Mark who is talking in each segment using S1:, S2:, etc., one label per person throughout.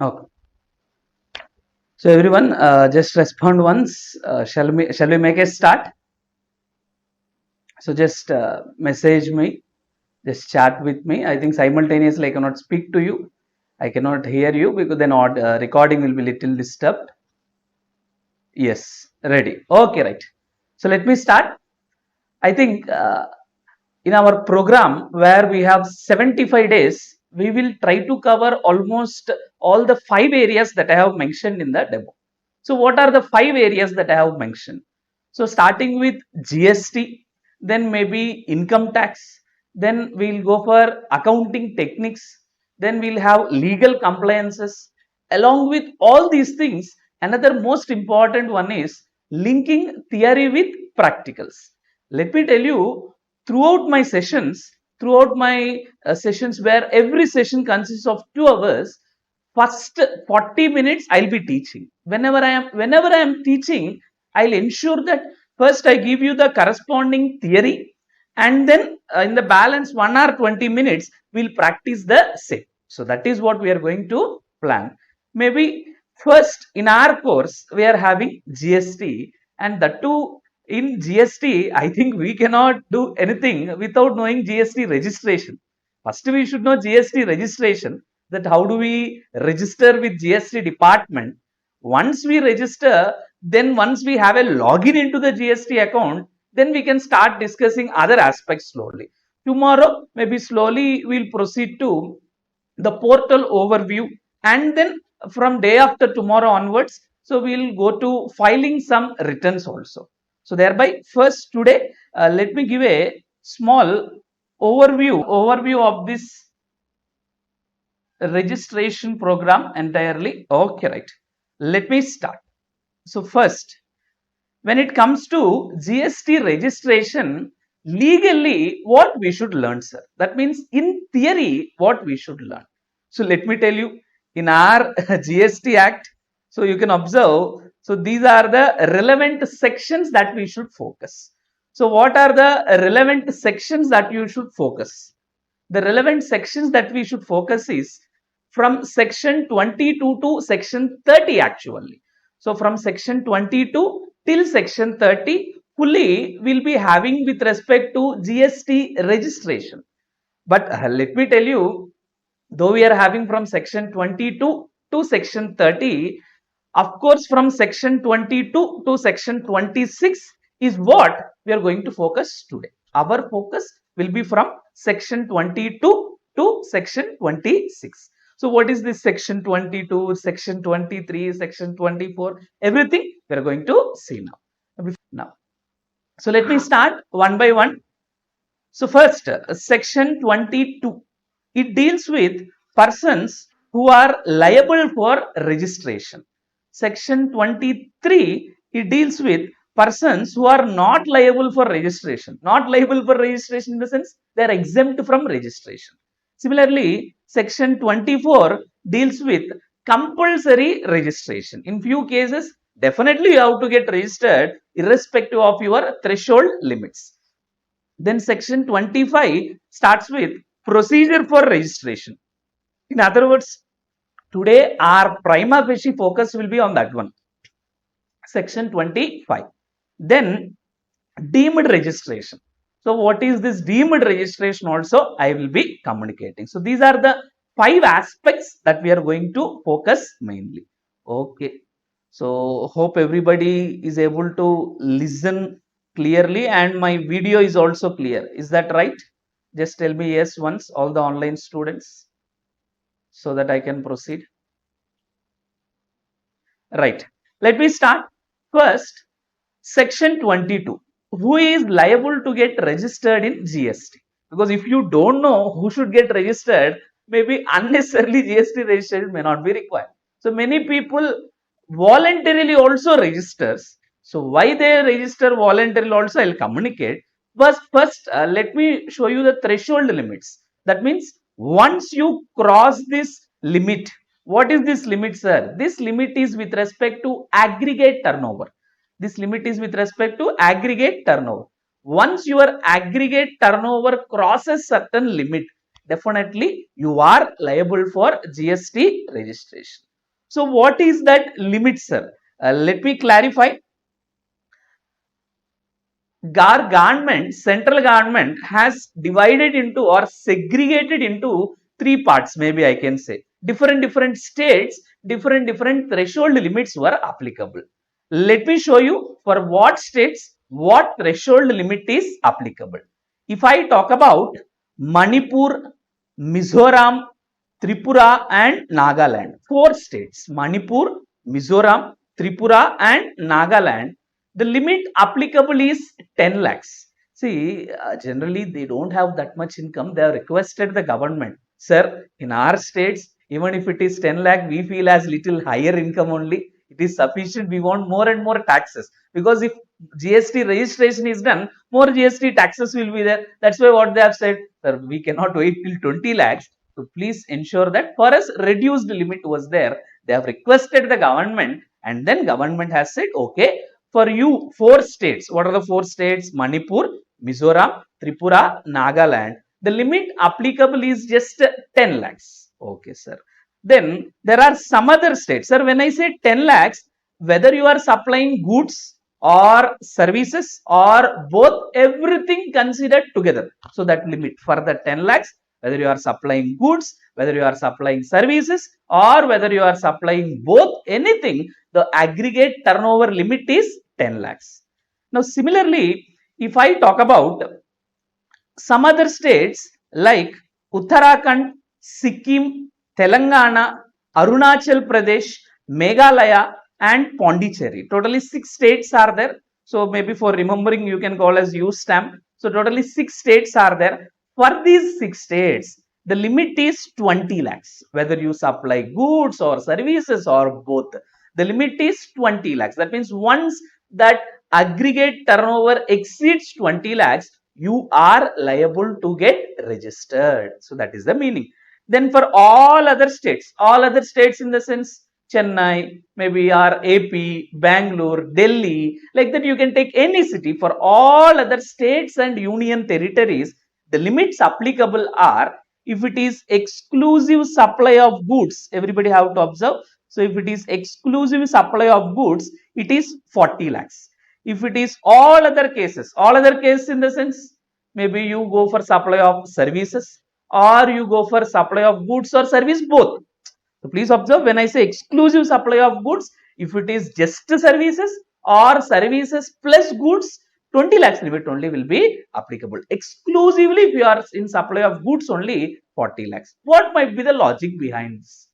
S1: Okay. So everyone, just respond once. Shall we make a start? So just message me, just chat with me. I think simultaneously I cannot speak to you. I cannot hear you because then recording will be little disturbed. Yes, ready. Okay, right. So let me start. I think in our program where we have 75 days, we will try to cover almost all the 5 areas that I have mentioned in the demo. So what are the 5 areas that I have mentioned? So starting with GST, then maybe income tax, then we'll go for accounting techniques, then we'll have legal compliances. Along with all these things, another most important one is linking theory with practicals. Let me tell you, throughout my sessions where every session consists of 2 hours, first 40 minutes I'll be teaching. Whenever I am teaching, I'll ensure that first I give you the corresponding theory, and then in the balance 1 or 20 minutes we'll practice the same. So that is what we are going to plan. Maybe first in our course we are having GST, and the two in GST, I think we cannot do anything without knowing GST registration. First, we should know GST registration, that how do we register with GST department. Once we register, then once we have a login into the GST account, then we can start discussing other aspects slowly. Tomorrow, maybe slowly we'll proceed to the portal overview, and then from day after tomorrow onwards, so we'll go to filing some returns also. So thereby first today, let me give a small overview of this registration program entirely. Okay, right. Let me start. So first, when it comes to GST registration, legally what we should learn, sir? That means in theory what we should learn. So let me tell you, in our GST Act, so you can observe, so these are the relevant sections that we should focus. So what are the relevant sections that you should focus? The relevant sections that we should focus is from section 22 to section 30 actually. So from section 22 till section 30 fully will be having with respect to GST registration. But let me tell you, though we are having from section 22 to section 30, of course from section 22 to section 26 is what we are going to focus today. Our focus will be from section 22 to section 26. So what is this section 22, section 23, section 24? Everything we are going to see now. So let me start one by one. So first, section 22, it deals with persons who are liable for registration. Section 23, it deals with persons who are not liable for registration. Not liable for registration in the sense they are exempt from registration. Similarly, section 24 deals with compulsory registration. In few cases, definitely you have to get registered irrespective of your threshold limits. Then section 25 starts with procedure for registration. In other words, today our prima facie focus will be on that one. Section 25. Then deemed registration. So what is this deemed registration also I will be communicating. So these are the 5 aspects that we are going to focus mainly. Okay. So hope everybody is able to listen clearly and my video is also clear. Is that right? Just tell me yes once, all the online students, so that I can proceed. Right. Let me start. First, section 22. Who is liable to get registered in GST? Because if you don't know who should get registered, maybe unnecessarily GST registration may not be required. So many people voluntarily also registers. So why they register voluntarily also I'll communicate. But first, let me show you the threshold limits. That means once you cross this limit, what is this limit, sir? This limit is with respect to aggregate turnover. This limit is with respect to aggregate turnover. Once your aggregate turnover crosses certain limit, definitely you are liable for GST registration. So what is that limit, sir? Let me clarify. Government, central government has divided into or segregated into three parts, maybe I can say. Different states, different threshold limits were applicable. Let me show you for what states what threshold limit is applicable. If I talk about Manipur, Mizoram, Tripura and Nagaland, four states, Manipur, Mizoram, Tripura and Nagaland, the limit applicable is 10 lakhs. See, generally they don't have that much income. They have requested the government, sir, in our states, even if it is 10 lakh, we feel as little higher income only. It is sufficient. We want more and more taxes, because if GST registration is done, more GST taxes will be there. That's why what they have said, sir, we cannot wait till 20 lakhs. So please ensure that for us reduced limit was there. They have requested the government, and then government has said, okay, for you, four states. What are the four states? Manipur, Mizoram, Tripura, Nagaland. The limit applicable is just 10 lakhs. Okay, sir. Then there are some other states. Sir, when I say 10 lakhs, whether you are supplying goods or services or both, everything considered together. So that limit for the 10 lakhs, whether you are supplying goods, whether you are supplying services, or whether you are supplying both, anything, the aggregate turnover limit is 10 lakhs. Now, similarly, if I talk about some other states like Uttarakhand, Sikkim, Telangana, Arunachal Pradesh, Meghalaya and Pondicherry. Totally 6 states are there. So maybe for remembering you can call as use stamp. So totally 6 states are there. For these 6 states, the limit is 20 lakhs. Whether you supply goods or services or both, the limit is 20 lakhs. That means once that aggregate turnover exceeds 20 lakhs, you are liable to get registered. So that is the meaning. Then for all other states in the sense Chennai, maybe or AP, Bangalore, Delhi, like that you can take any city. For all other states and union territories, the limits applicable are, if it is exclusive supply of goods, everybody have to observe. So if it is exclusive supply of goods, it is 40 lakhs. If it is all other cases in the sense, maybe you go for supply of services or you go for supply of goods or service both. So please observe, when I say exclusive supply of goods, if it is just services or services plus goods, 20 lakhs limit only will be applicable. Exclusively if you are in supply of goods only, 40 lakhs. What might be the logic behind this?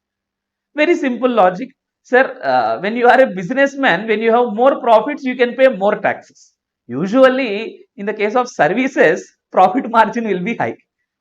S1: Very simple logic. Sir, when you are a businessman, when you have more profits, you can pay more taxes. Usually, in the case of services, profit margin will be high.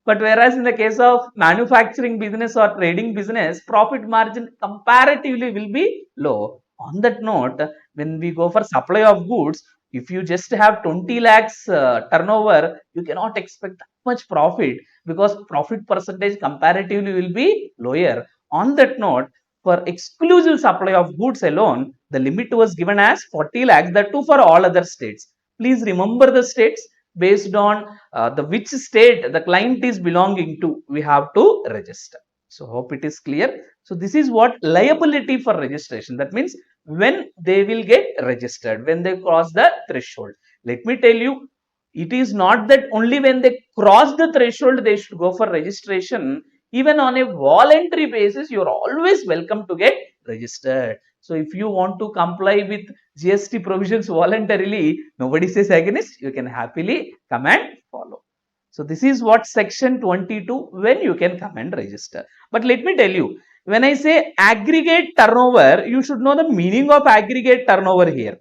S1: But whereas in the case of manufacturing business or trading business, profit margin comparatively will be low. On that note, when we go for supply of goods, if you just have 20 lakhs turnover, you cannot expect that much profit, because profit percentage comparatively will be lower. On that note, for exclusive supply of goods alone, the limit was given as 40 lakhs, that too for all other states. Please remember the states. Based on the which state the client is belonging to, we have to register. So hope it is clear. So this is what liability for registration. That means when they will get registered, when they cross the threshold. Let me tell you, it is not that only when they cross the threshold they should go for registration. Even on a voluntary basis, you are always welcome to get registered. So if you want to comply with GST provisions voluntarily, nobody says against, you can happily come and follow. So this is what section 22, when you can come and register. But let me tell you, when I say aggregate turnover, you should know the meaning of aggregate turnover here.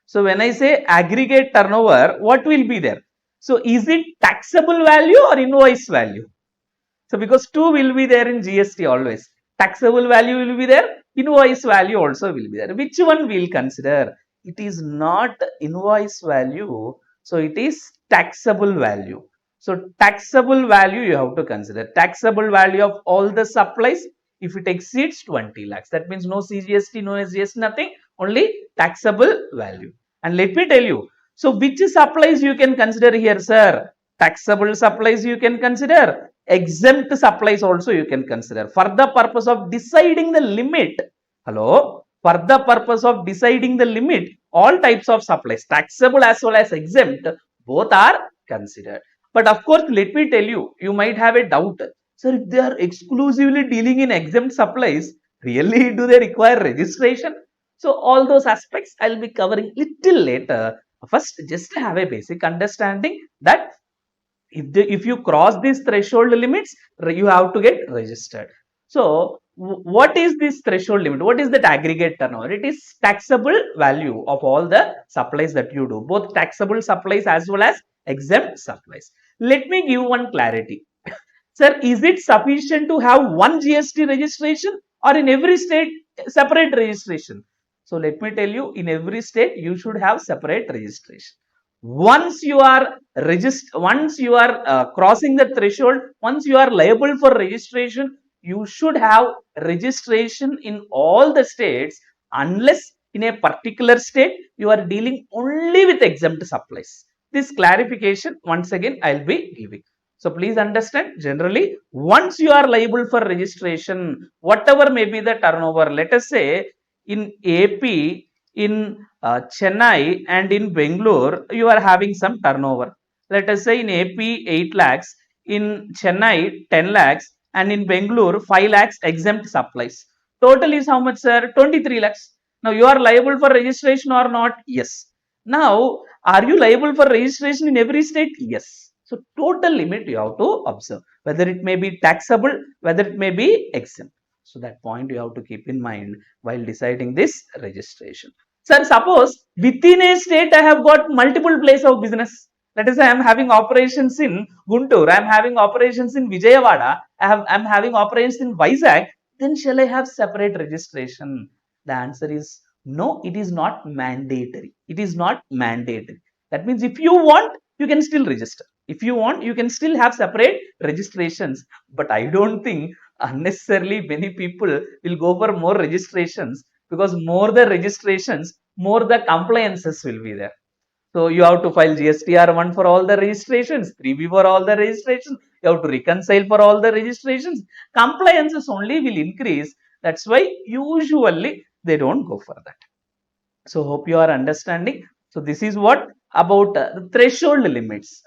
S1: So when I say aggregate turnover, what will be there? So is it taxable value or invoice value? So because two will be there in GST always. Taxable value will be there, invoice value also will be there. Which one we'll consider? It is not invoice value, so it is taxable value. So taxable value you have to consider. Taxable value of all the supplies if it exceeds 20 lakhs. That means no CGST, no SGST, nothing, only taxable value. And let me tell you, so which supplies you can consider here, sir? Taxable supplies you can consider, exempt supplies also you can consider for the purpose of deciding the limit. Hello, for the purpose of deciding the limit, all types of supplies, taxable as well as exempt, both are considered. But of course, let me tell you, you might have a doubt. Sir, if they are exclusively dealing in exempt supplies, really do they require registration? So all those aspects I'll be covering little later. First, just have a basic understanding that if you cross these threshold limits, you have to get registered. So what is this threshold limit? What is that aggregate turnover? It is taxable value of all the supplies that you do, both taxable supplies as well as exempt supplies. Let me give one clarity. Sir, is it sufficient to have one GST registration or in every state separate registration? So let me tell you, in every state you should have separate registration. Once you are crossing the threshold, once you are liable for registration, you should have registration in all the states, unless in a particular state you are dealing only with exempt supplies. This clarification once again I'll be giving. So please understand, generally, once you are liable for registration, whatever may be the turnover, let us say in AP, in Chennai and in Bangalore, you are having some turnover. Let us say in AP 8 lakhs, in Chennai 10 lakhs, and in Bangalore 5 lakhs exempt supplies. Total is how much, sir? 23 lakhs. Now you are liable for registration or not? Yes. Now, are you liable for registration in every state? Yes. So total limit you have to observe, whether it may be taxable, whether it may be exempt. So that point you have to keep in mind while deciding this registration. Sir, suppose within a state I have got multiple place of business. Let us say I am having operations in Guntur, I am having operations in Vijayawada, I am having operations in Vizag. Then shall I have separate registration? The answer is no, it is not mandatory. It is not mandatory. That means if you want, you can still register. If you want, you can still have separate registrations. But I don't think unnecessarily many people will go for more registrations, because more the registrations, more the compliances will be there. So you have to file GSTR1 for all the registrations, 3B for all the registrations. You have to reconcile for all the registrations. Compliances only will increase. That's why usually they don't go for that. So hope you are understanding. So this is what about threshold limits.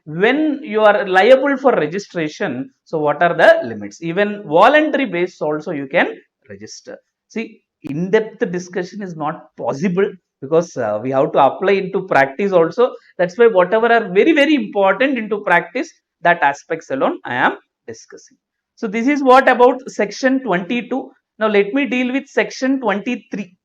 S1: When you are liable for registration, so what are the limits? Even voluntary based also you can register. See, in-depth discussion is not possible, because we have to apply into practice also. That's why whatever are very, very important into practice, that aspects alone I am discussing. So this is what about section 22. Now let me deal with section 23.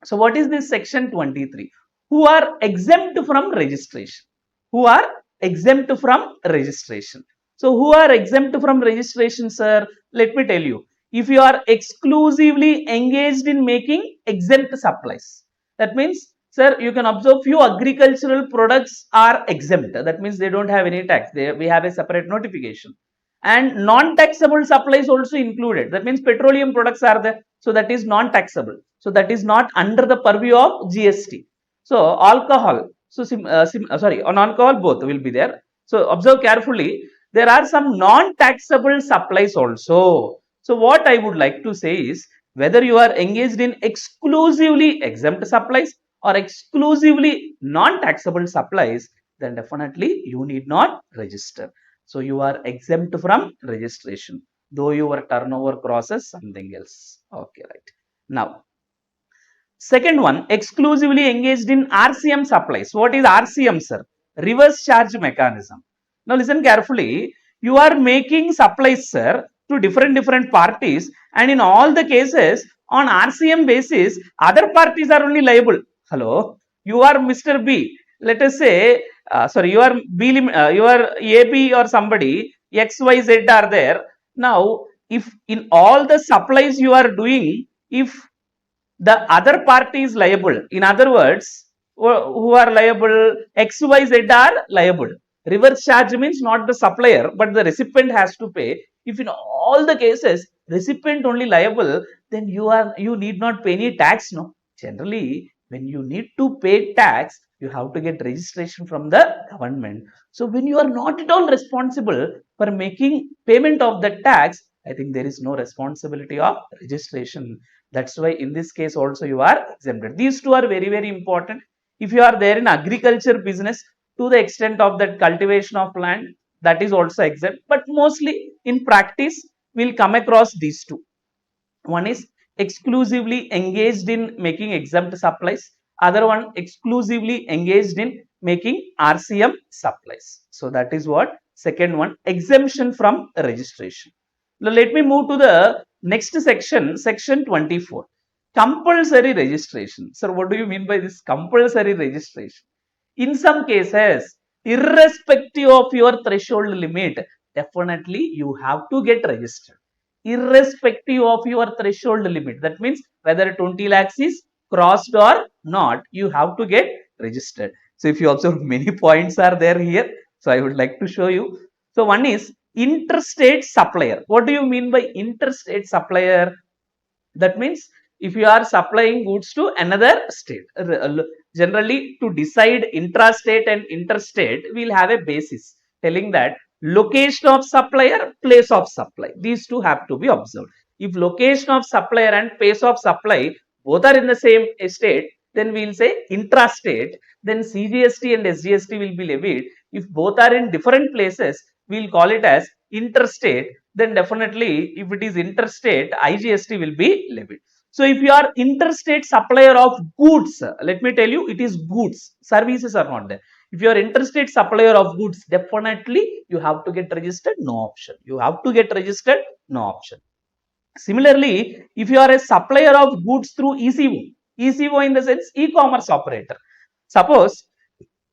S1: So what is this section 23? Who are exempt from registration? Who are exempt from registration? So who are exempt from registration, sir? Let me tell you. If you are exclusively engaged in making exempt supplies, that means, sir, you can observe few agricultural products are exempt. That means they don't have any tax. We have a separate notification. And non-taxable supplies also included. That means petroleum products are there. So that is non-taxable. So that is not under the purview of GST. So alcohol, so on alcohol both will be there. So observe carefully, there are some non-taxable supplies also. So what I would like to say is, whether you are engaged in exclusively exempt supplies or exclusively non-taxable supplies, then definitely you need not register. So you are exempt from registration, though your turnover crosses something else. Okay, right. Now, second one, exclusively engaged in RCM supplies. What is RCM, sir? Reverse charge mechanism. Now listen carefully. You are making supplies, sir, to different parties, and in all the cases on RCM basis, other parties are only liable. Hello, you are Mr. B. Let us say, you are you are AB or somebody, XYZ are there. Now, if in all the supplies you are doing, if the other party is liable, in other words, who are liable, XYZ are liable. Reverse charge means not the supplier but the recipient has to pay. If in all the cases recipient only liable, then you need not pay any tax. No, generally when you need to pay tax, you have to get registration from the government. So when you are not at all responsible, for making payment of the tax, I think there is no responsibility of registration. That's why in this case also you are exempted. These two are very, very important. If you are there in agriculture business, to the extent of that cultivation of land, that is also exempt. But mostly in practice, we'll come across these two. One is exclusively engaged in making exempt supplies. Other one exclusively engaged in making RCM supplies. So that is what second one, exemption from registration. Now let me move to the next section, section 24. Compulsory registration. Sir, what do you mean by this compulsory registration? In some cases, irrespective of your threshold limit, definitely you have to get registered. Irrespective of your threshold limit. That means whether 20 lakhs is crossed or not, you have to get registered. So if you observe, many points are there here. So I would like to show you. So one is interstate supplier. What do you mean by interstate supplier? That means if you are supplying goods to another state, generally to decide intrastate and interstate, we'll have a basis telling that location of supplier, place of supply. These two have to be observed. If location of supplier and place of supply both are in the same state, then we'll say intrastate. Then CGST and SGST will be levied. If both are in different places, we'll call it as interstate. Then definitely if it is interstate, IGST will be levied. So if you are interstate supplier of goods, let me tell you, it is goods, services are not there. If you are interstate supplier of goods, definitely you have to get registered, no option. You have to get registered, no option. Similarly, if you are a supplier of goods through ECO, ECO in the sense e-commerce operator. Suppose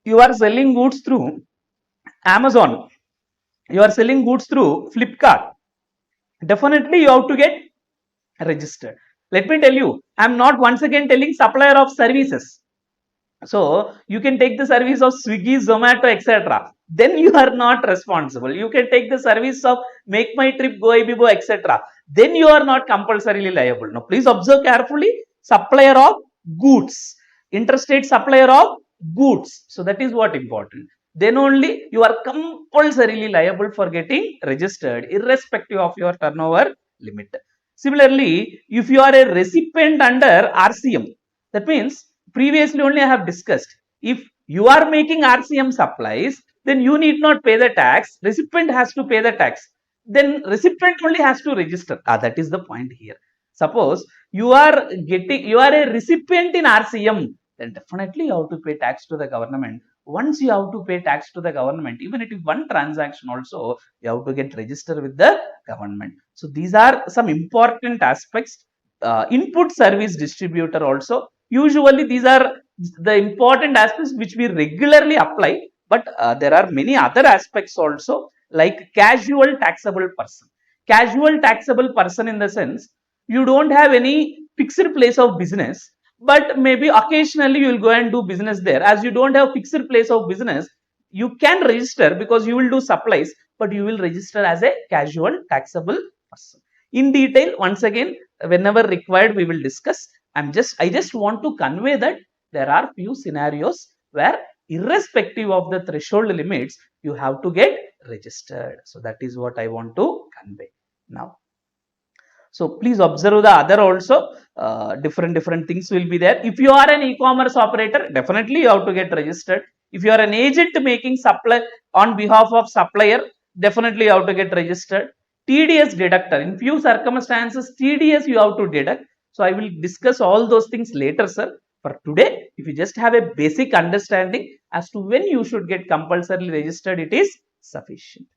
S1: you are selling goods through Amazon, you are selling goods through Flipkart, definitely you have to get registered. Let me tell you, I am not once again telling supplier of services. So you can take the service of Swiggy, Zomato, etc. Then you are not responsible. You can take the service of Make My Trip, Goibibo, etc. Then you are not compulsorily liable. Now please observe carefully. Supplier of goods, interstate supplier of goods. So that is what important. Then only you are compulsorily liable for getting registered, irrespective of your turnover limit. Similarly, if you are a recipient under RCM, that means previously only I have discussed, if you are making RCM supplies, then you need not pay the tax, recipient has to pay the tax, then recipient only has to register. That is the point here. Suppose you are a recipient in RCM, then definitely you have to pay tax to the government. Once you have to pay tax to the government, even if it is one transaction also, you have to get registered with the government. So these are some important aspects. Input service distributor also, usually these are the important aspects which we regularly apply, but there are many other aspects also, like casual taxable person. Casual taxable person in the sense, you don't have any fixed place of business, but maybe occasionally you will go and do business there. As you don't have fixed place of business, you can register because you will do supplies, but you will register as a casual taxable person. In detail, once again, whenever required, we will discuss. I just want to convey that there are few scenarios where irrespective of the threshold limits, you have to get registered. So that is what I want to convey now. So please observe the other also, different things will be there. If you are an e-commerce operator, definitely you have to get registered. If you are an agent making supply on behalf of supplier, definitely you have to get registered. TDS deductor, in few circumstances TDS you have to deduct. So I will discuss all those things later, sir. For today, if you just have a basic understanding as to when you should get compulsorily registered, it is sufficient.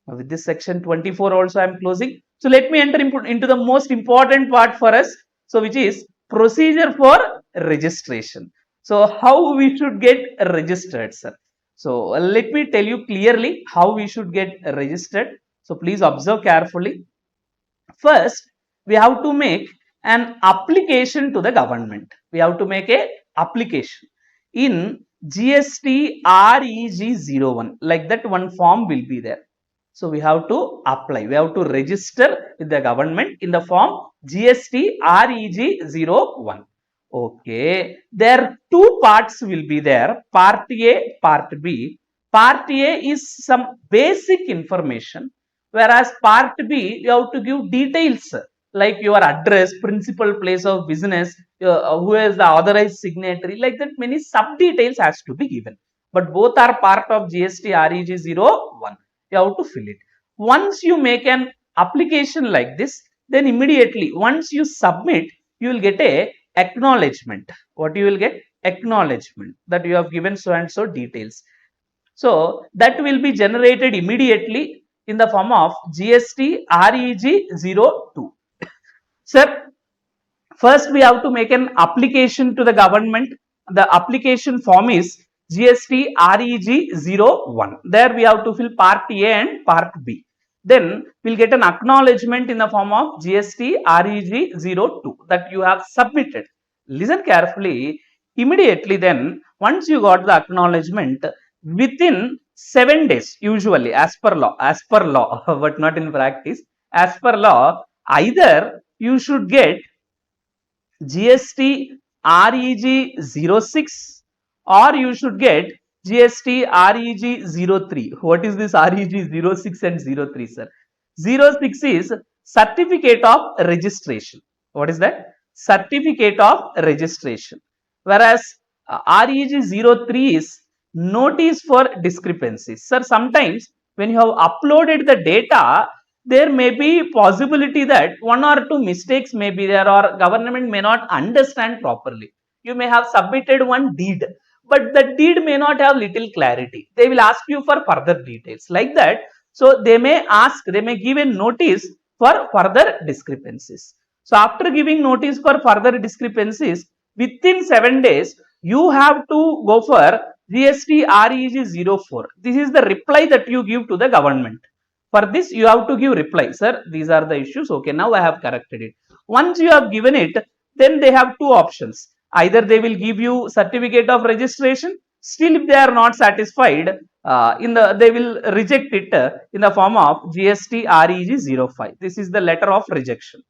S1: Now with this section 24 also I am closing. So let me enter into the most important part for us. So which is procedure for registration. So how we should get registered, sir. So let me tell you clearly how we should get registered. So please observe carefully. First, we have to make an application to the government. We have to make a application in Gst Reg01. Like that, one form will be there. So we have to apply. We have to register with the government in the form Gst Reg01. Okay. There are two parts will be there. Part A, Part B. Part A is some basic information Whereas part B, you have to give details like your address, principal place of business, who is the authorized signatory, like that many sub details has to be given. But both are part of GST REG 01. You have to fill it. Once you make an application like this, then immediately once you submit, you will get a acknowledgement. What you will get? Acknowledgement that you have given so and so details. So that will be generated immediately in the form of GST REG 02. Sir, first we have to make an application to the government. The application form is GST REG 01. There we have to fill part A and part B. Then we'll get an acknowledgement in the form of GST REG 02 that you have submitted. Listen carefully. Immediately then, once you got the acknowledgement, within 7 days, usually as per law, but not in practice, as per law, either you should get GST REG 06 or you should get GST REG 03. What is this REG 06 and 03, sir? 06 is certificate of registration. What is that? Certificate of registration. Whereas REG 03 is notice for discrepancies. Sir, sometimes when you have uploaded the data, there may be possibility that one or two mistakes may be there or government may not understand properly. You may have submitted one deed, but the deed may not have little clarity. They will ask you for further details like that. So they may give a notice for further discrepancies. So after giving notice for further discrepancies, within 7 days, you have to go for GST REG 04. This is the reply that you give to the government. For this, you have to give reply. Sir, these are the issues. Okay, now I have corrected it. Once you have given it, then they have two options. Either they will give you certificate of registration. Still, if they are not satisfied, they will reject it in the form of GST REG 05. This is the letter of rejection.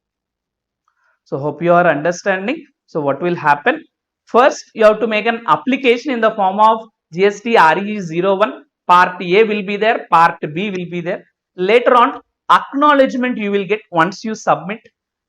S1: So hope you are understanding. So what will happen? First, you have to make an application in the form of GST REG 01. Part A will be there, part B will be there. Later on, acknowledgement you will get once you submit.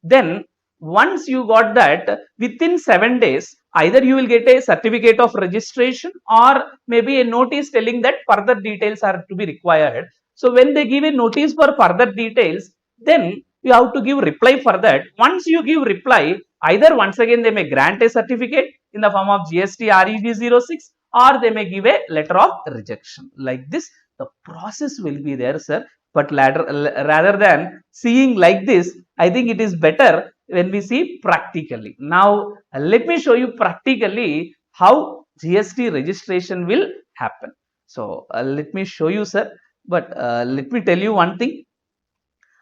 S1: Then once you got that, within 7 days, either you will get a certificate of registration or maybe a notice telling that further details are to be required. So when they give a notice for further details, then you have to give reply for that. Once you give reply, either once again they may grant a certificate in the form of GST REG 06 or they may give a letter of rejection. Like this, the process will be there, sir. But rather than seeing like this, I think it is better when we see practically. Now, let me show you practically how GST registration will happen. So, let me show you, sir. But let me tell you one thing.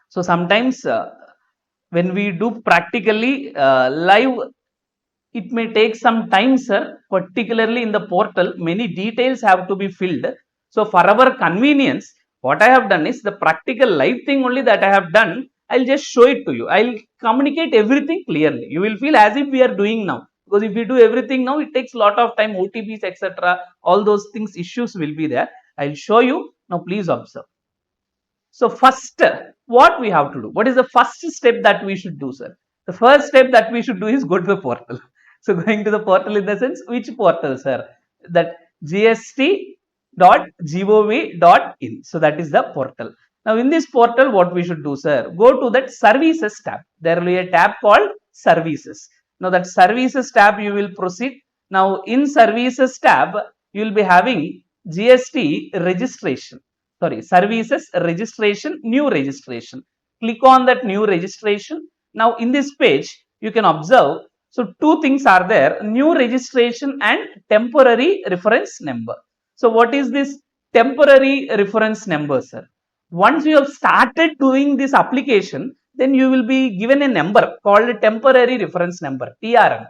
S1: So sometimes when we do practically live, it may take some time, sir, particularly in the portal, many details have to be filled. So for our convenience, what I have done is the practical live thing only that I have done. I'll just show it to you. I'll communicate everything clearly. You will feel as if we are doing now. Because if we do everything now, it takes a lot of time, OTPs, etc. All those things, issues will be there. I'll show you. Now please observe. So first, what we have to do? What is the first step that we should do, sir? The first step that we should do is go to the portal. So going to the portal in the sense, which portal, sir? That gst.gov.in. So that is the portal. Now in this portal, what we should do, sir? Go to that services tab. There will be a tab called services. Now that services tab, you will proceed. Now in services tab, you will be having GST registration. Sorry, services registration, new registration. Click on that new registration. Now in this page, you can observe, so two things are there, new registration and temporary reference number. So what is this temporary reference number, sir? Once you have started doing this application, then you will be given a number called temporary reference number, TRN.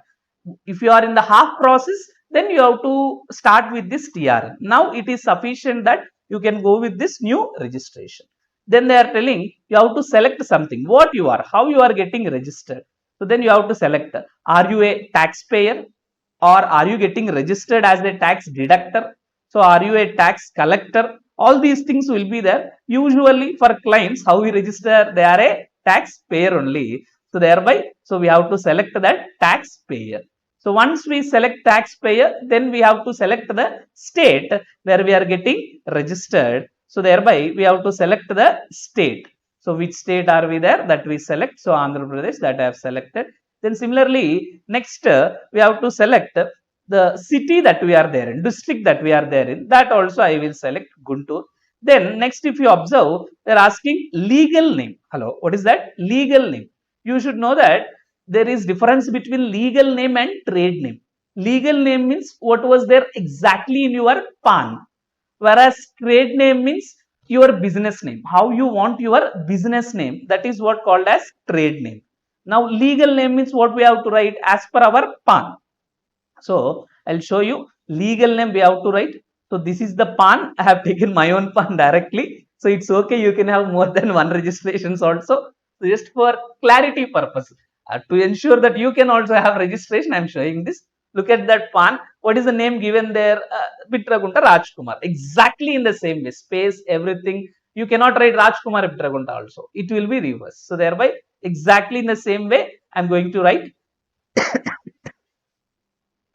S1: If you are in the half process, then you have to start with this TRN. Now it is sufficient that you can go with this new registration. Then they are telling you have to select something, what you are, how you are getting registered. So then you have to select, are you a taxpayer or are you getting registered as a tax deductor? So are you a tax collector All these things will be there. Usually for clients, how we register, they are a taxpayer only. So thereby, so we have to select that taxpayer. So once we select taxpayer, then we have to select the state where we are getting registered. So thereby we have to select the state. So which state are we there, that we select. So Andhra Pradesh, that I have selected. Then similarly, next we have to select the city that we are there in, district that we are there in, that also I will select Guntur. Then next, if you observe, they are asking legal name. Hello, what is that? Legal name. You should know that there is difference between legal name and trade name. Legal name means what was there exactly in your PAN, whereas trade name means your business name, how you want your business name, that is what called as trade name. Now legal name means what we have to write as per our PAN. So I'll show you legal name we have to write. So this is the PAN. I have taken my own PAN directly. So it's okay. You can have more than one registrations also. So just for clarity purpose, to ensure that you can also have registration, I'm showing this. Look at that PAN. What is the name given there? Bitragunta Rajkumar. Exactly in the same way. Space, everything. You cannot write Rajkumar Bitragunta also. It will be reverse. So thereby, exactly in the same way, I'm going to write.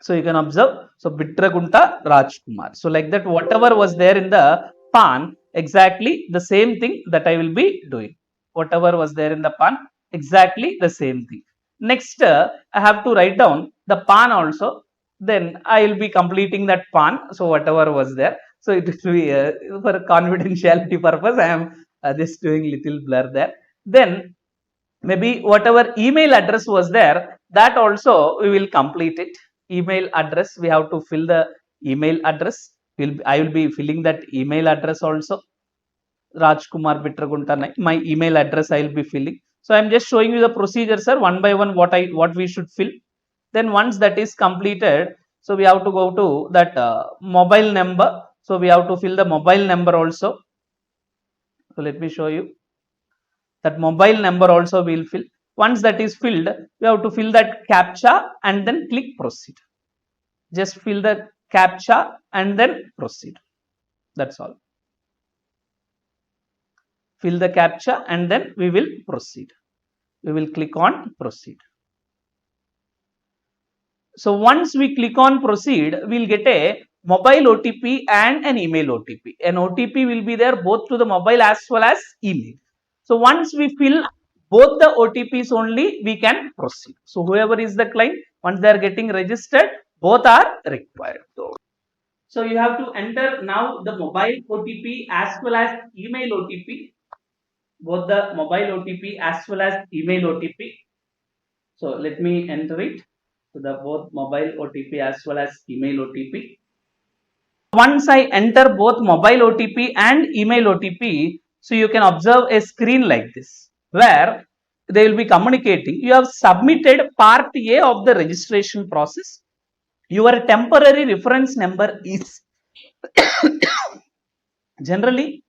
S1: So you can observe, so Bitragunta Rajkumar. So like that, whatever was there in the PAN, exactly the same thing that I will be doing. Whatever was there in the PAN, exactly the same thing. Next, I have to write down the PAN also. Then I will be completing that PAN. So whatever was there. So it will be for confidentiality purpose. I am just doing little blur there. Then maybe whatever email address was there, that also we will complete it. Email address, we have to fill the email address. I will be filling that email address also. Rajkumar Bitragunta, my email address I will be filling. So I'm just showing you the procedure, sir, one by one what we should fill. Then once that is completed, so we have to go to that mobile number. So we have to fill the mobile number also. So let me show you. That mobile number also we will fill. Once that is filled, we have to fill that CAPTCHA and then click proceed. Just fill the CAPTCHA and then proceed. That's all. Fill the CAPTCHA and then we will proceed. We will click on proceed. So once we click on proceed, we'll get a mobile OTP and an email OTP. An OTP will be there both to the mobile as well as email. So once we fill both the OTPs only, we can proceed. So whoever is the client, once they are getting registered, both are required. So you have to enter now the mobile OTP as well as email OTP, both the mobile OTP as well as email OTP. So let me enter it. So the both mobile OTP as well as email OTP. Once I enter both mobile OTP and email OTP, so you can observe a screen like this, where they will be communicating. You have submitted part A of the registration process. Your temporary reference number is generally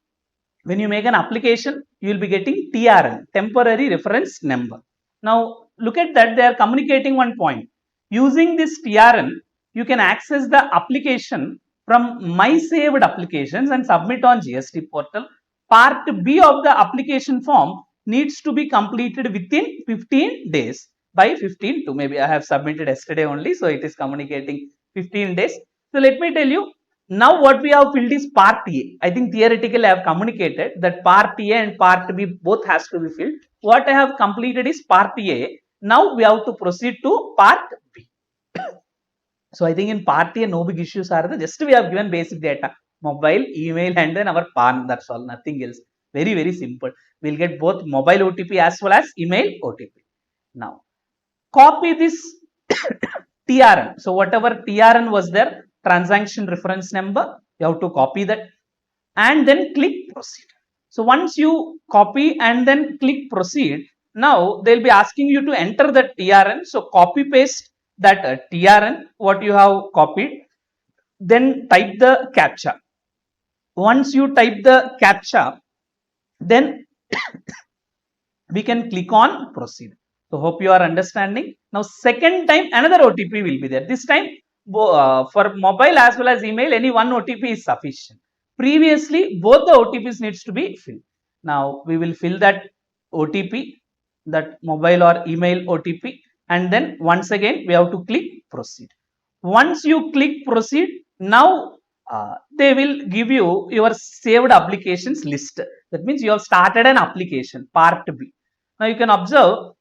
S1: when you make an application, you will be getting TRN, temporary reference number. Now look at that, they are communicating one point. Using this TRN, you can access the application from my saved applications and submit on GST portal. Part B of the application form needs to be completed within 15 days. By 15 to maybe I have submitted yesterday only, so it is communicating 15 days. So let me tell you, now what we have filled is part A. I think theoretically I have communicated that part A and part B both has to be filled. What I have completed is part A. Now we have to proceed to part B. So I think in part A no big issues are there. Just we have given basic data, mobile, email, and then our PAN. That's all. Nothing else. Very very simple. We'll get both mobile OTP as well as email OTP. Now copy this TRN. So whatever TRN was there, transaction reference number, you have to copy that and then click proceed. So once you copy and then click proceed, now they'll be asking you to enter the TRN. So copy paste that TRN what you have copied, then type the CAPTCHA. Once you type the CAPTCHA, then we can click on proceed. So hope you are understanding. Now second time another OTP will be there. This time for mobile as well as email, any one OTP is sufficient. Previously, both the OTPs needs to be filled. Now we will fill that OTP, that mobile or email OTP, and then once again we have to click proceed. Once you click proceed, now they will give you your saved applications list. That means you have started an application, part B. Now you can observe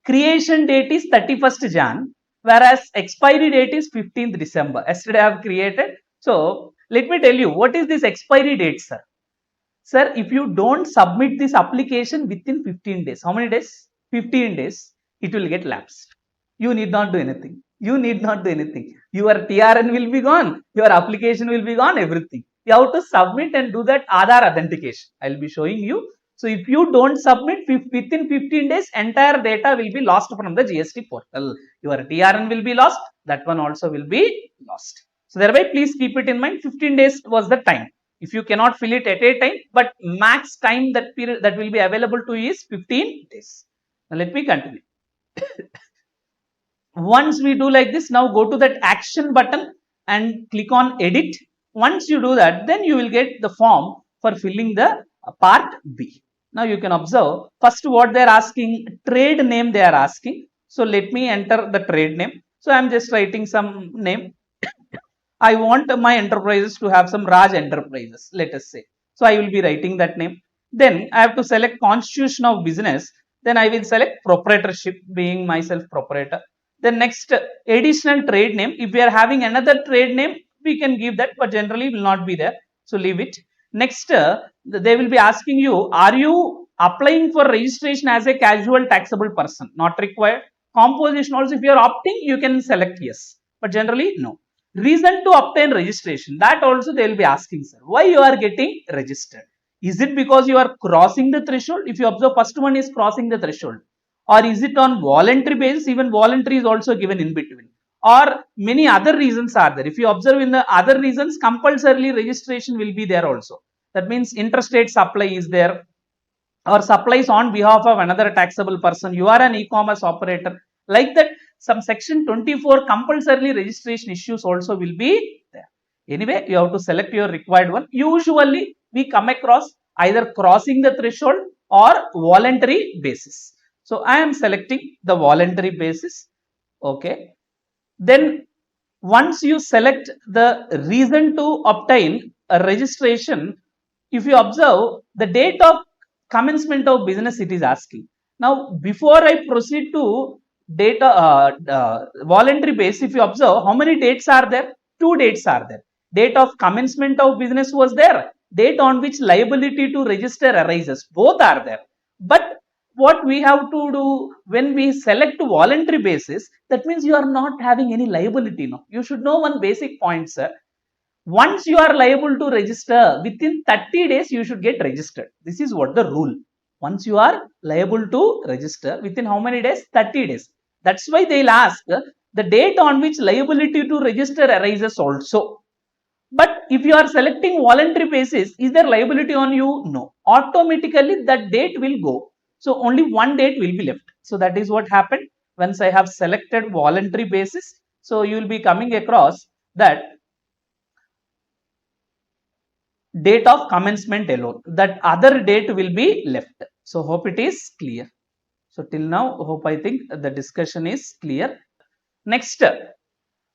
S1: creation date is 31st Jan, whereas expiry date is 15th December. Yesterday I have created. So let me tell you, what is this expiry date, sir? Sir, if you don't submit this application within 15 days, how many days? 15 days, it will get lapsed. You need not do anything. You need not do anything. Your TRN will be gone. Your application will be gone, everything. You have to submit and do that Aadhaar authentication. I will be showing you. So if you don't submit within 15 days, entire data will be lost from the GST portal. Your TRN will be lost. That one also will be lost. So thereby, please keep it in mind. 15 days was the time. If you cannot fill it at a time, but max time that period that will be available to you is 15 days. Now let me continue. Once we do like this, now go to that action button and click on edit. Once you do that, then you will get the form for filling the part B. Now you can observe first what they are asking, trade name they are asking. So let me enter the trade name. So I am just writing some name. I want my enterprises to have some Raj Enterprises, let us say. So I will be writing that name. Then I have to select constitution of business. Then I will select proprietorship, being myself proprietor. Then next additional trade name. If we are having another trade name, we can give that, but generally will not be there. So leave it. Next, they will be asking you, are you applying for registration as a casual taxable person? Not required. Composition also, if you are opting, you can select yes, but generally no. Reason to obtain registration, that also they will be asking, sir, why you are getting registered? Is it because you are crossing the threshold? If you observe, first one is crossing the threshold, or is it on voluntary basis? Even voluntary is also given in between, or many other reasons are there. If you observe in the other reasons, compulsorily registration will be there also. That means interstate supply is there, or supplies on behalf of another taxable person. You are an e-commerce operator, like that. Some section 24 compulsorily registration issues also will be there. Anyway, you have to select your required one. Usually we come across either crossing the threshold or voluntary basis. So I am selecting the voluntary basis. Okay. Then once you select the reason to obtain a registration, if you observe the date of commencement of business, it is asking. Now before I proceed to data voluntary base, if you observe how many dates are there, two dates are there. Date of commencement of business was there, date on which liability to register arises, both are there. But what we have to do when we select voluntary basis, that means you are not having any liability. No, you should know one basic point, sir. Once you are liable to register, within 30 days you should get registered. This is what the rule. Once you are liable to register, within how many days? 30 days. That's why they'll ask the date on which liability to register arises also. But if you are selecting voluntary basis, is there liability on you? No. Automatically that date will go. So only one date will be left. So that is what happened once I have selected voluntary basis. So you will be coming across that date of commencement alone. That other date will be left. So hope it is clear. So till now, hope I think the discussion is clear. Next,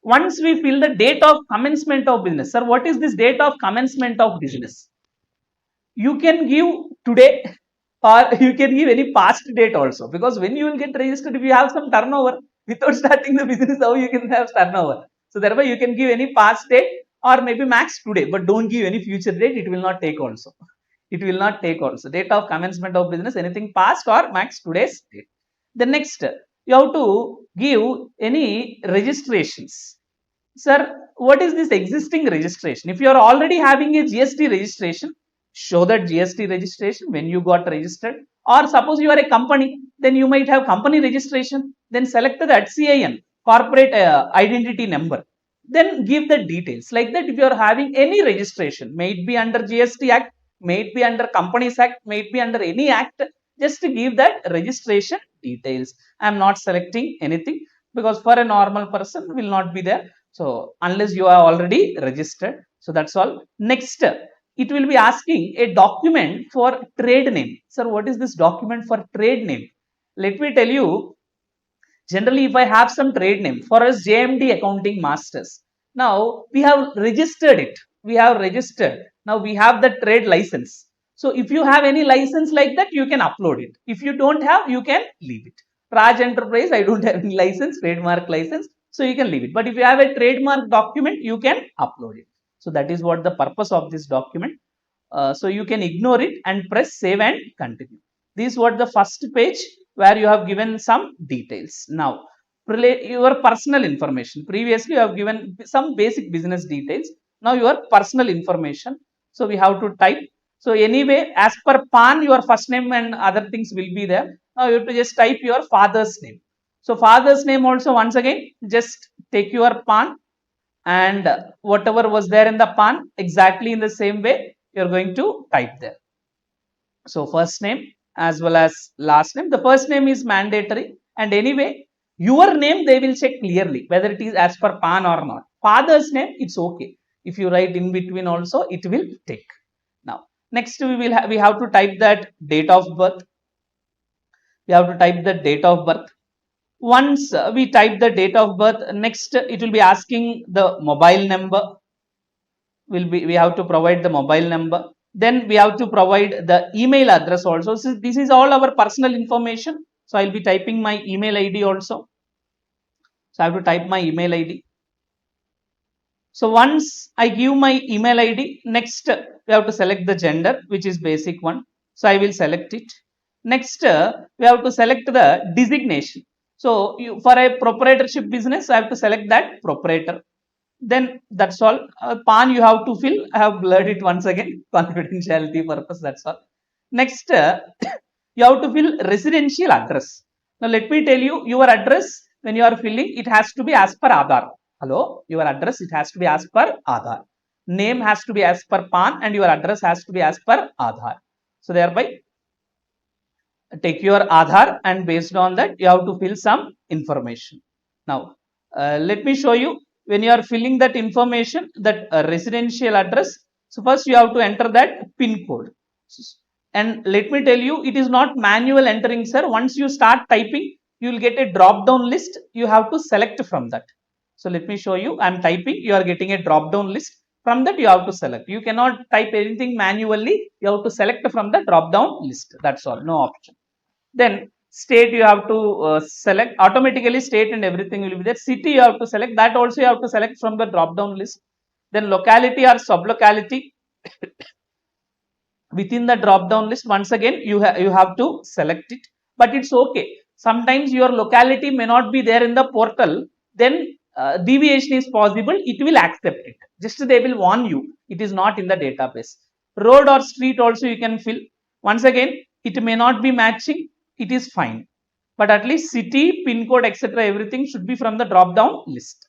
S1: once we fill the date of commencement of business, sir, what is this date of commencement of business? You can give today, or you can give any past date also, because when you will get registered, if you have some turnover without starting the business, how you can have turnover? So thereby you can give any past date or maybe max today, but don't give any future date. It will not take also. It will not take also. Date of commencement of business, anything past or max today's date. The next, you have to give any registrations. Sir, what is this existing registration? If you are already having a GST registration, show that GST registration when you got registered. Or suppose you are a company, then you might have company registration. Then select that CIN, corporate identity number. Then give the details. Like that, if you are having any registration, may it be under GST Act, may it be under Companies Act, may it be under any act, just to give that registration details. I am not selecting anything because for a normal person will not be there. So unless you are already registered. So that's all. Next, it will be asking a document for trade name. Sir, what is this document for trade name? Let me tell you, generally, if I have some trade name, for us JMD Accounting Masters, now we have registered it. We have registered. Now we have the trade license. So if you have any license like that, you can upload it. If you don't have, you can leave it. Raj Enterprise, I don't have any license, trademark license, so you can leave it. But if you have a trademark document, you can upload it. So that is what the purpose of this document. So you can ignore it and press save and continue. This is what the first page where you have given some details. Now, your personal information. Previously, you have given some basic business details. Now, your personal information. So, we have to type. So, anyway, as per PAN, your first name and other things will be there. Now, you have to just type your father's name. So, father's name also, once again, just take your PAN and whatever was there in the PAN, exactly in the same way, you're going to type there. So first name as well as last name. The first name is mandatory, and anyway, your name they will check clearly whether it is as per PAN or not. Father's name, it's okay. If you write in between also, it will take. Now, next we have to type that date of birth. We have to type the date of birth. Once we type the date of birth, next it will be asking the mobile number. We have to provide the mobile number. Then we have to provide the email address also. So this is all our personal information. So I'll be typing my email ID also. So I have to type my email ID. So once I give my email ID, next we have to select the gender, which is basic one. So I will select it. Next we have to select the designation. So for a proprietorship business, I have to select that proprietor. Then that's all. PAN you have to fill. I have blurred it once again, confidentiality purpose, that's all. Next you have to fill residential address. Now let me tell you, your address when you are filling, it has to be as per Aadhaar. Hello, your address, it has to be as per Aadhaar. Name has to be as per PAN and your address has to be as per Aadhaar. So thereby take your Aadhaar and based on that you have to fill some information. Now let me show you. When you are filling that information, that residential address, so first you have to enter that pin code. And let me tell you, it is not manual entering, sir. Once you start typing, you will get a drop down list. You have to select from that. So let me show you. I am typing, you are getting a drop down list. From that you have to select. You cannot type anything manually. You have to select from the drop down list. That's all, no option. Then state you have to select. Automatically state and everything will be there. City you have to select. That also you have to select from the drop down list. Then locality or sub locality within the drop down list, once again you have to select it. But it's okay, sometimes your locality may not be there in the portal. Then deviation is possible. It will accept it. Just they will warn you it is not in the database. Road or street also you can fill. Once again, it may not be matching. It is fine, but at least city, pin code, etc., everything should be from the drop down list.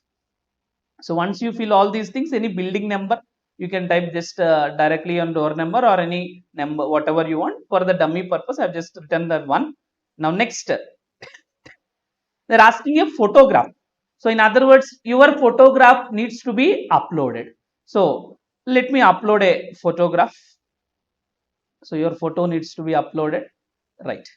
S1: So once you fill all these things, any building number you can type just directly on door number or any number, whatever you want. For the dummy purpose, I've just written that one. Now next, they're asking a photograph. So in other words, your photograph needs to be uploaded. So let me upload a photograph. So your photo needs to be uploaded, right?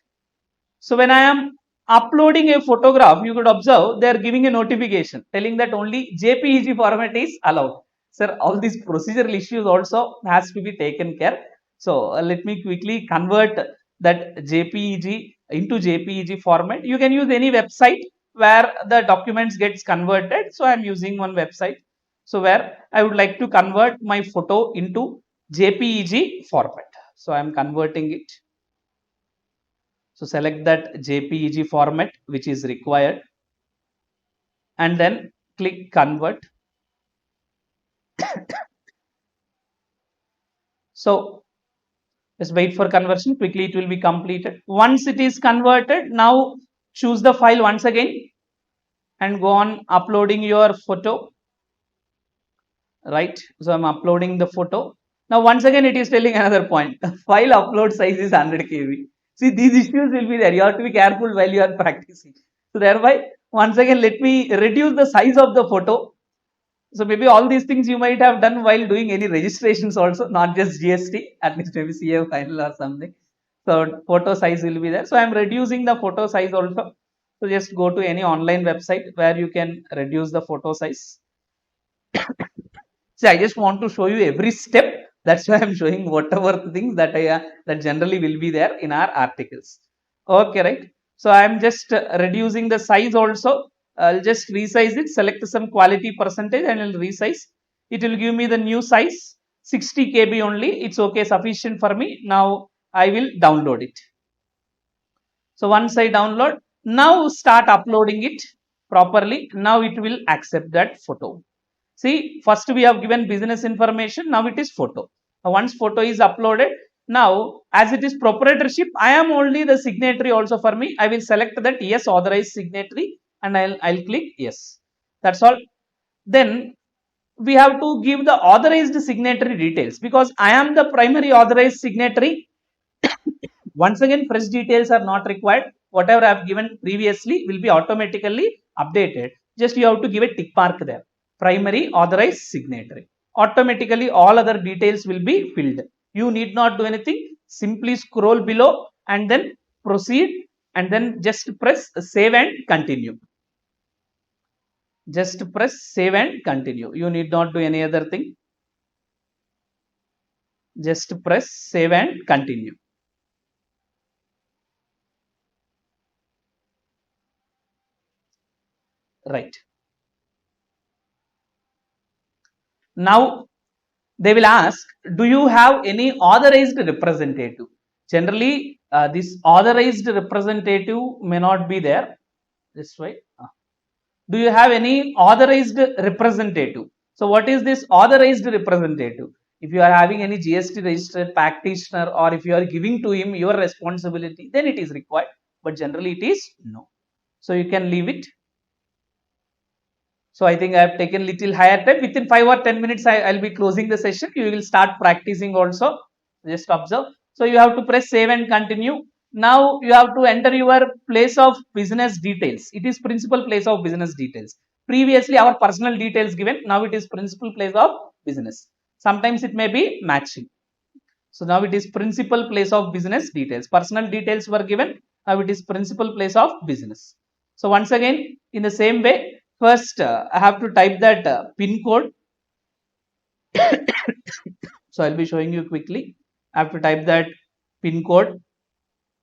S1: So when I am uploading a photograph, you could observe they are giving a notification telling that only JPEG format is allowed. Sir, all these procedural issues also has to be taken care. So let me quickly convert that JPEG into JPEG format. You can use any website where the documents gets converted. So I am using one website. So where I would like to convert my photo into JPEG format. So I am converting it. So select that JPEG format which is required and then click convert. So just wait for conversion. Quickly it will be completed. Once it is converted, now choose the file once again and go on uploading your photo. Right. So I'm uploading the photo. Now once again it is telling another point. File upload size is 100 KB. See, these issues will be there. You have to be careful while you are practicing. So thereby, once again, let me reduce the size of the photo. So maybe all these things you might have done while doing any registrations also, not just GST, at least maybe CA final or something. So photo size will be there. So I'm reducing the photo size also. So just go to any online website where you can reduce the photo size. See, I just want to show you every step. That's why I'm showing whatever things that that generally will be there in our articles. Okay, right? So I'm just reducing the size also. I'll just resize it, select some quality percentage and I'll resize. It will give me the new size, 60 KB only. It's okay, sufficient for me. Now I will download it. So once I download, now start uploading it properly. Now it will accept that photo. See, first we have given business information. Now it is photo. Once photo is uploaded, now as it is proprietorship, I am only the signatory also for me. I will select that yes, authorized signatory and I'll click yes. That's all. Then we have to give the authorized signatory details because I am the primary authorized signatory. Once again, fresh details are not required. Whatever I have given previously will be automatically updated. Just you have to give a tick mark there. Primary authorized signatory. Automatically all other details will be filled. You need not do anything. Simply scroll below and then proceed and then just press save and continue. Just press save and continue. You need not do any other thing. Just press save and continue. Right. Now they will ask, do you have any authorized representative? Generally, this authorized representative may not be there. This way. Do you have any authorized representative? So what is this authorized representative? If you are having any GST registered practitioner or if you are giving to him your responsibility, then it is required. But generally it is no. So you can leave it. So I think I have taken little higher time. Within 5 or 10 minutes, I'll be closing the session. You will start practicing also. Just observe. So you have to press save and continue. Now you have to enter your place of business details. It is principal place of business details. Previously our personal details given. Now it is principal place of business. Sometimes it may be matching. So now it is principal place of business details. Personal details were given. Now it is principal place of business. So once again, in the same way, first I have to type that pin code. So I'll be showing you quickly. I have to type that pin code.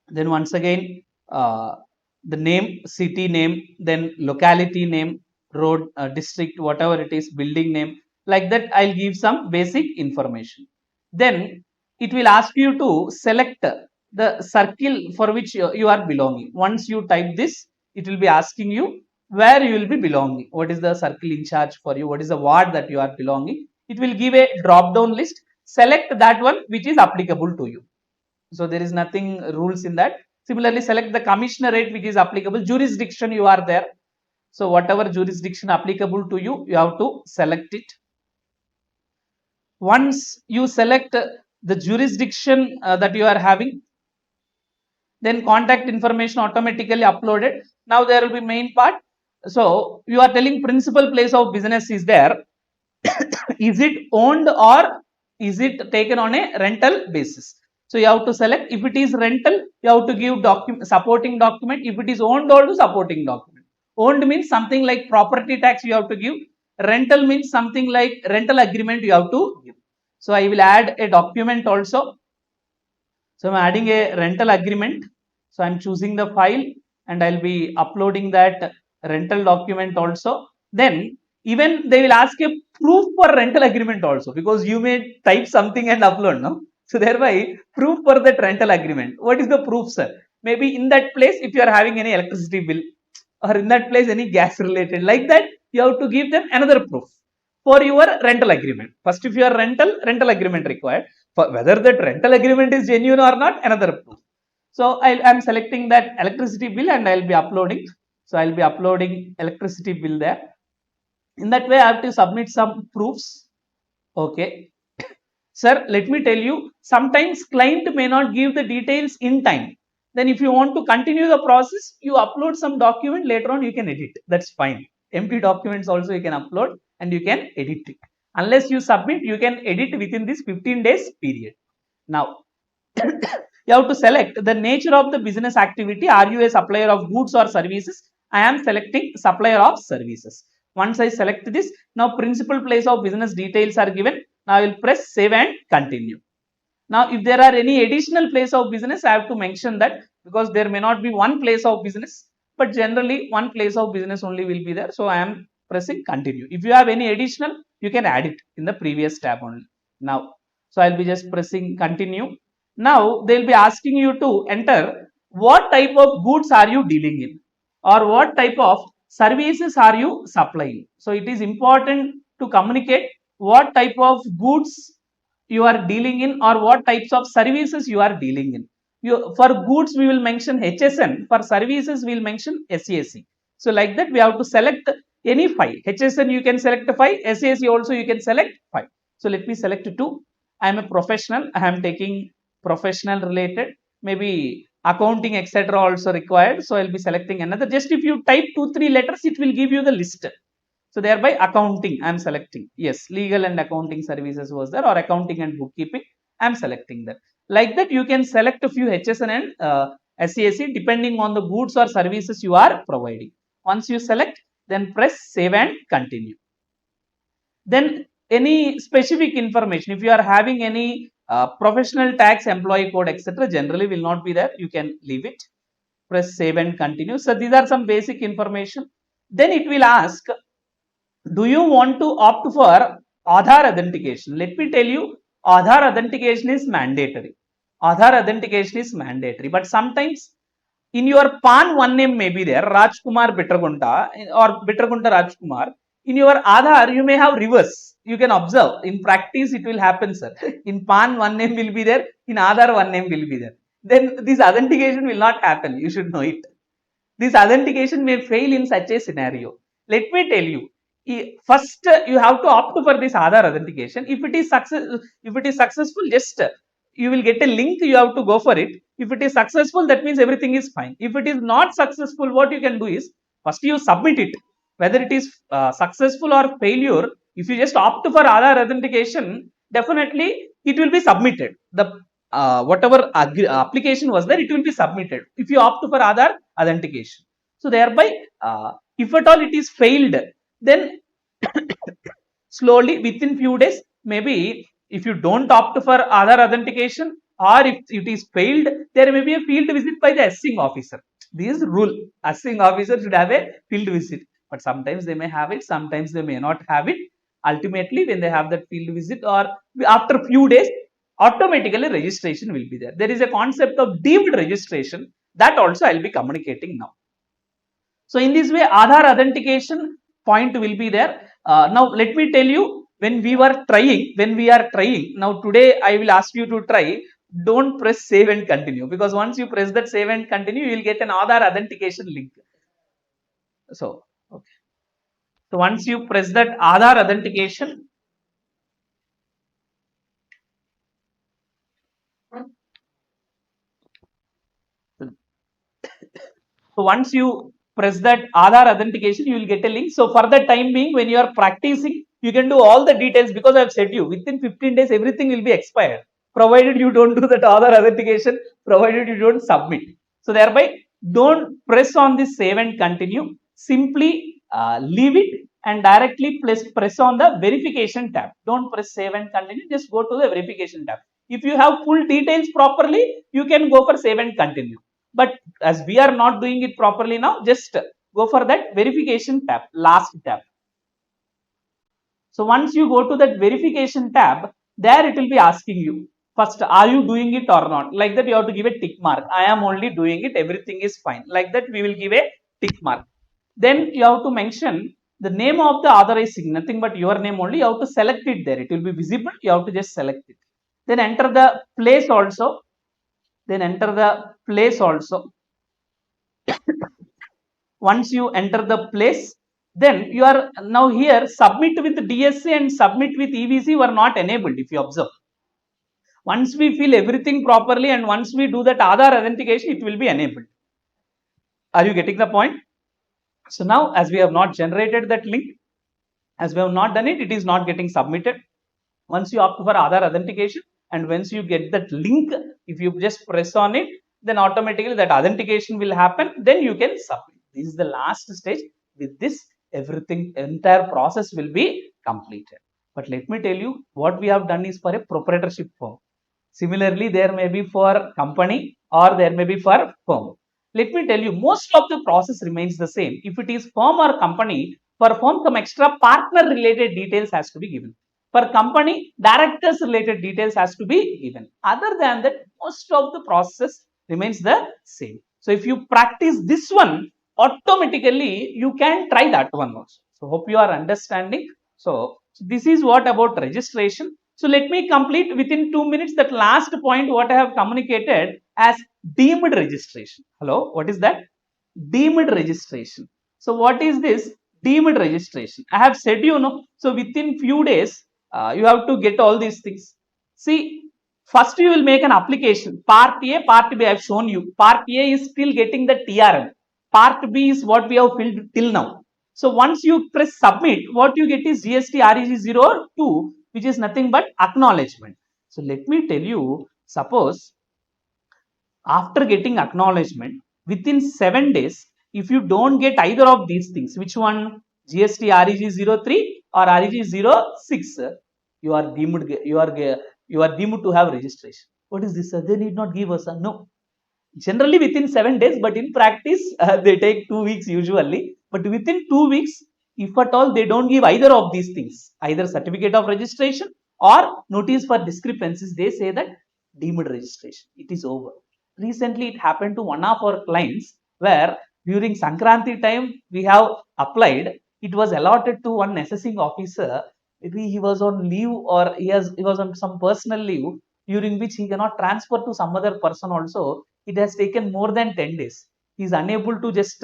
S1: Then once again, the name, city name, then locality name, road, district, whatever it is, building name. Like that, I'll give some basic information. Then it will ask you to select the circle for which you are belonging. Once you type this, it will be asking you where you will be belonging. What is the circle in charge for you? What is the ward that you are belonging? It will give a drop down list. Select that one which is applicable to you. So there is nothing rules in that. Similarly, select the commissionerate which is applicable. Jurisdiction you are there. So whatever jurisdiction applicable to you, you have to select it. Once you select the jurisdiction that you are having, then contact information automatically uploaded. Now there will be main part. So you are telling principal place of business is there. Is it owned or is it taken on a rental basis? So you have to select. If it is rental, you have to give supporting document. If it is owned, also supporting document. Owned means something like property tax you have to give. Rental means something like rental agreement you have to give. So I will add a document also. So I'm adding a rental agreement. So I'm choosing the file and I'll be uploading that rental document also. Then even they will ask a proof for rental agreement also, because you may type something and upload, no? So thereby proof for that rental agreement. What is the proof, sir? Maybe in that place, if you are having any electricity bill, or in that place any gas related, like that, you have to give them another proof for your rental agreement. First, if you are rental agreement required. For whether that rental agreement is genuine or not, another proof. So I am selecting that electricity bill and I'll be uploading. So I'll be uploading electricity bill there. In that way, I have to submit some proofs. Okay. Sir, let me tell you, sometimes client may not give the details in time. Then if you want to continue the process, you upload some document, later on you can edit. That's fine. Empty documents also you can upload. and you can edit it. Unless you submit, you can edit within this 15 days period. Now, you have to select the nature of the business activity. Are you a supplier of goods or services? I am selecting supplier of services. Once I select this, now principal place of business details are given. Now I will press save and continue. Now, if there are any additional place of business, I have to mention that, because there may not be one place of business, but generally one place of business only will be there. So I am pressing continue. If you have any additional, you can add it in the previous tab only. Now, so I'll be just pressing continue. Now they'll be asking you to enter what type of goods are you dealing in, or what type of services are you supplying. So it is important to communicate what type of goods you are dealing in, or what types of services you are dealing in. For goods we will mention HSN, for services we will mention SAC. So like that we have to select any 5. HSN you can select 5, SAC also you can select 5. So let me select 2. I am a professional, I am taking professional related, maybe accounting etc also required. So I'll be selecting another. Just if you type 2-3 letters, it will give you the list. So thereby accounting I am selecting. Yes, legal and accounting services was there, or accounting and bookkeeping. I am selecting that. Like that you can select a few HSN and SAC depending on the goods or services you are providing. Once you select, then press save and continue. Then any specific information, if you are having any professional tax, employee code etc, generally will not be there. You can leave it. Press save and continue. So these are some basic information. Then it will ask, do you want to opt for Aadhaar authentication? Let me tell you, Aadhaar authentication is mandatory. Aadhaar authentication is mandatory. But sometimes in your PAN one name may be there, Rajkumar Bittergunta or Bittergunta Rajkumar. In your Aadhaar, you may have reverse. You can observe. In practice, it will happen, sir. In PAN one name will be there. In Aadhaar one name will be there. Then this authentication will not happen. You should know it. This authentication may fail in such a scenario. Let me tell you, first you have to opt for this Aadhaar authentication. If it is successful, just you will get a link, you have to go for it. If it is successful, that means everything is fine. If it is not successful, what you can do is, first you submit it. Whether it is successful or failure, if you just opt for Aadhaar authentication, definitely it will be submitted. The whatever application was there, it will be submitted if you opt for Aadhaar authentication. So thereby, if at all it is failed, then slowly within few days, maybe if you don't opt for Aadhaar authentication, or if it is failed, there may be a field visit by the assessing officer. This is rule. Assessing officer should have a field visit, but sometimes they may have it, sometimes they may not have it. Ultimately, when they have that field visit, or after few days, automatically registration will be there. There is a concept of deemed registration, that also I will be communicating now. So in this way, Aadhaar authentication point will be there. Now let me tell you, when we are trying, now today I will ask you to try. Don't press save and continue, because once you press that save and continue, you will get an Aadhaar authentication link. So, okay. So once you press that Aadhaar authentication, so once you press that Aadhaar authentication, you will get a link. So for the time being, when you are practicing, you can do all the details, because I have said you within 15 days everything will be expired, provided you don't do that Aadhaar authentication, provided you don't submit. So thereby, don't press on this save and continue. Simply leave it and directly press on the verification tab. Don't press save and continue. Just go to the verification tab. If you have full details properly, you can go for save and continue. But as we are not doing it properly now, just go for that verification tab, last tab. So once you go to that verification tab, there it will be asking you, first, are you doing it or not? Like that, you have to give a tick mark. I am only doing it, everything is fine. Like that, we will give a tick mark. Then you have to mention the name of the authorized signature, nothing but your name only. You have to select it there. It will be visible. You have to just select it. Then enter the place also. Once you enter the place, then you are now here, submit with DSC and submit with EVC were not enabled, if you observe. Once we fill everything properly and once we do that Aadhaar authentication, it will be enabled. Are you getting the point? So now, as we have not generated that link, As we have not done it, it is not getting submitted. Once you opt for Aadhaar authentication, and once you get that link, if you just press on it, then automatically that authentication will happen, then you can submit. This is the last stage. With this, everything, entire process will be completed. But let me tell you, what we have done is for a proprietorship firm. Similarly, there may be for company or there may be for firm. Let me tell you, most of the process remains the same. If it is firm or company, for firm, some extra partner related details has to be given. For company, directors related details has to be given. Other than that, most of the process remains the same. So if you practice this one, automatically you can try that one also. So hope you are understanding. So this is what about registration. So let me complete within 2 minutes that last point what I have communicated as deemed registration. Hello, what is that? Deemed registration. So what is this deemed registration? I have said, so within few days you have to get all these things. See, first you will make an application. Part A, Part B I have shown you. Part A is still getting the TRM. Part B is what we have filled till now. So once you press submit, what you get is GST REG 02, which is nothing but acknowledgement. So let me tell you, suppose after getting acknowledgement, within 7 days, if you don't get either of these things, which one? GST REG 03 or REG 06, you are deemed you are deemed to have registration. What is this? They need not give us a no. Generally within 7 days, but in practice they take 2 weeks usually. But within 2 weeks, if at all they don't give either of these things, either certificate of registration or notice for discrepancies, they say that deemed registration, it is over. Recently it happened to one of our clients where during Sankranti time we have applied, it was allotted to one assessing officer. Maybe he was on leave or he was on some personal leave during which he cannot transfer to some other person also. It has taken more than 10 days. He is unable to just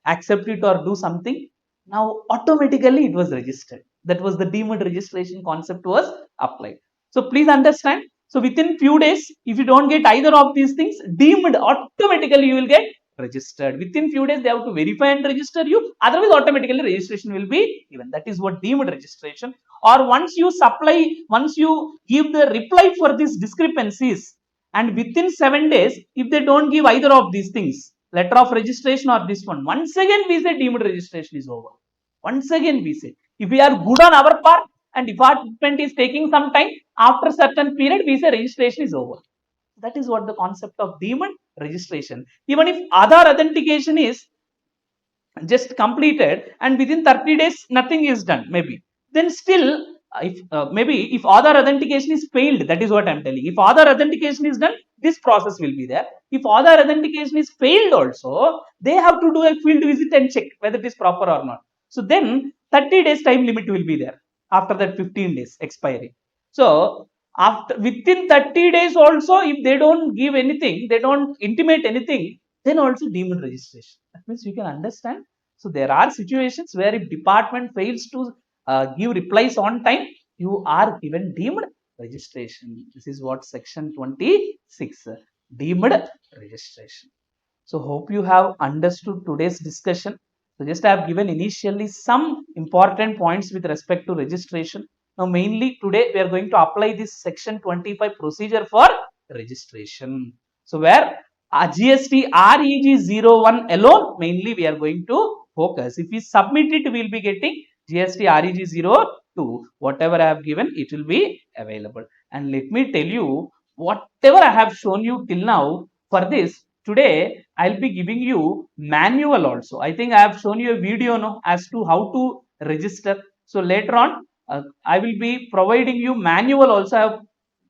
S1: accept it or do something. Now automatically it was registered. That was the deemed registration concept was applied. So please understand. So within few days, if you don't get either of these things, deemed, automatically you will get registered. Within few days, they have to verify and register you. Otherwise, automatically registration will be given. That is what deemed registration. Or once you give the reply for these discrepancies, and within 7 days, if they don't give either of these things, letter of registration or this one, once again we say deemed registration is over. Once again we say, if we are good on our part and department is taking some time, after certain period we say registration is over. That is what the concept of deemed registration. Even if Aadhaar authentication is just completed and within 30 days nothing is done, maybe, then still if maybe if Aadhaar authentication is failed, that is what I'm telling. If Aadhaar authentication is done, this process will be there. If Aadhaar authentication is failed also, they have to do a field visit and check whether it is proper or not. So then 30 days time limit will be there. After that 15 days expiry. So after within 30 days also, if they don't give anything, they don't intimate anything, then also deemed registration. That means you can understand. So there are situations where if department fails to give replies on time, you are given deemed registration. This is what section 26, deemed registration. So hope you have understood today's discussion. So just I have given initially some important points with respect to registration. Now mainly today we are going to apply this section 25 procedure for registration. So where GST REG 01 alone mainly we are going to focus. If we submit it, we will be getting GST REG 02. Whatever I have given, it will be available. And let me tell you, whatever I have shown you till now, for this, today I'll be giving you manual also. I think I have shown you a video no, as to how to register. So later on, I will be providing you manual also. I have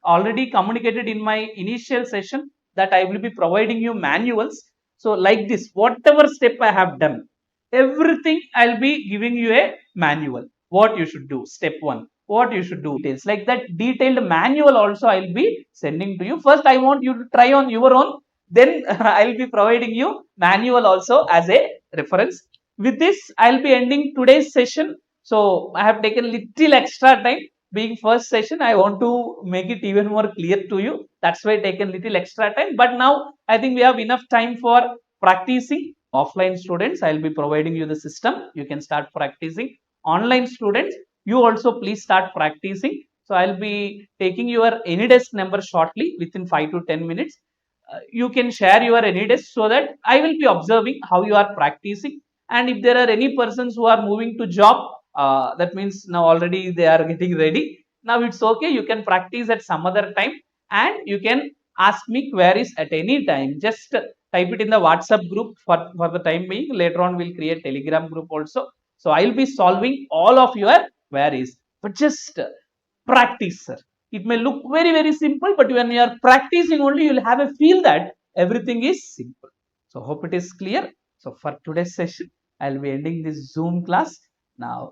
S1: already communicated in my initial session that I will be providing you manuals. So like this, whatever step I have done, everything I'll be giving you a manual. What you should do, step 1, what you should do, details like that. Detailed manual also I'll be sending to you. First I want you to try on your own, then I'll be providing you manual also as a reference. With this, I'll be ending today's session. So I have taken little extra time. Being first session, I want to make it even more clear to you. That's why I taken little extra time. But now I think we have enough time for practicing. Offline students, I'll be providing you the system. You can start practicing. online students, you also please start practicing. So I'll be taking your AnyDesk number shortly within 5 to 10 minutes. You can share your AnyDesk so that I will be observing how you are practicing. And if there are any persons who are moving to job, that means now already they are getting ready. Now it's okay. You can practice at some other time, and you can ask me queries at any time. Just type it in the WhatsApp group for the time being. Later on, we'll create Telegram group also. So I'll be solving all of your queries. But just practice, sir. It may look very simple, but when you are practicing only, you'll have a feel that everything is simple. So hope it is clear. So for today's session, I'll be ending this Zoom class now.